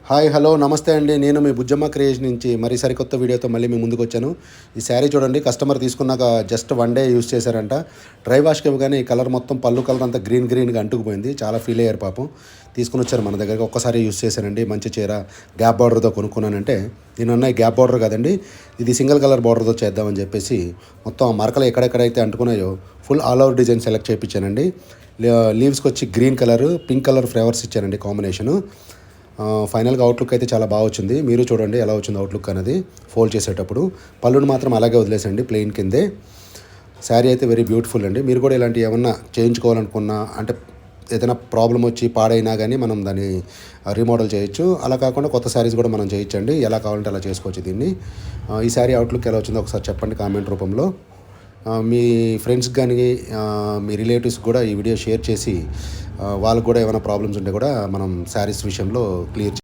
Hi hello నమస్తే అండి. నేను మీ బుజ్జమ్మ క్రియేషన్ నుంచి మరి సరికొత్త వీడియోతో మళ్ళీ మీ ముందుకొచ్చాను. ఈ శారీ చూడండి, కస్టమర్ తీసుకున్నాక జస్ట్ 1 డే యూజ్ చేశారంట. డ్రై వాష్‌కి ఇవ్వగానే ఈ కలర్ మొత్తం పళ్ళు కలర్ అంతా గ్రీన్‌గా అంటుకుపోయింది. చాలా ఫీల్ అయ్యారు పాపం. తీసుకొనొచ్చారు మన దగ్గరకి. ఒక్కసారి యూజ్ చేశానండి. మంచి చీర గ్యాప్ బార్డర్‌తో కొనుక్కున్నానంటే దీనున్న గ్యాప్ బార్డర్ కాదండి. ఇది సింగిల్ కలర్ బార్డర్‌తో చేద్దామని చెప్పేసి మొత్తం ఆ మరకలు ఎక్కడెక్కడైతే అంటుకున్నాయో full all over design select చేపించానండి. లీవ్స్‌కి వచ్చి green colour, pink colour flowers ఇచ్చానండి కాంబినేషను. ఫైనల్‌గా అవుట్‌లుక్ అయితే చాలా బాగా వచ్చింది. మీరు చూడండి ఎలా వచ్చింది అవుట్‌లుక్ అనేది ఫోల్డ్ చేసేటప్పుడు. పళ్ళుని మాత్రం అలాగే వదిలేసండి ప్లెయిన్ కిందే. శారీ అయితే వెరీ బ్యూటిఫుల్ అండి. మీరు కూడా ఇలాంటివి ఏమన్నా చేయించుకోవాలనుకున్నా, అంటే ఏదైనా ప్రాబ్లమ్ వచ్చి పాడైనా కానీ మనం దాన్ని రీమోడల్ చేయొచ్చు. అలా కాకుండా కొత్త శారీస్ కూడా మనం చేయొచ్చండి. ఎలా కావాలంటే అలా చేసుకోవచ్చు దీన్ని. ఈ శారీ అవుట్‌లుక్ ఎలా వచ్చిందో ఒకసారి చెప్పండి కామెంట్ రూపంలో. మీ ఫ్రెండ్స్‌కి గానీ, మీ రిలేటివ్స్‌కి కూడా ఈ వీడియో షేర్ చేసి వాళ్ళకి కూడా ఏమైనా ప్రాబ్లమ్స్ ఉంటే కూడా మనం శారీస్ విషయంలో క్లియర్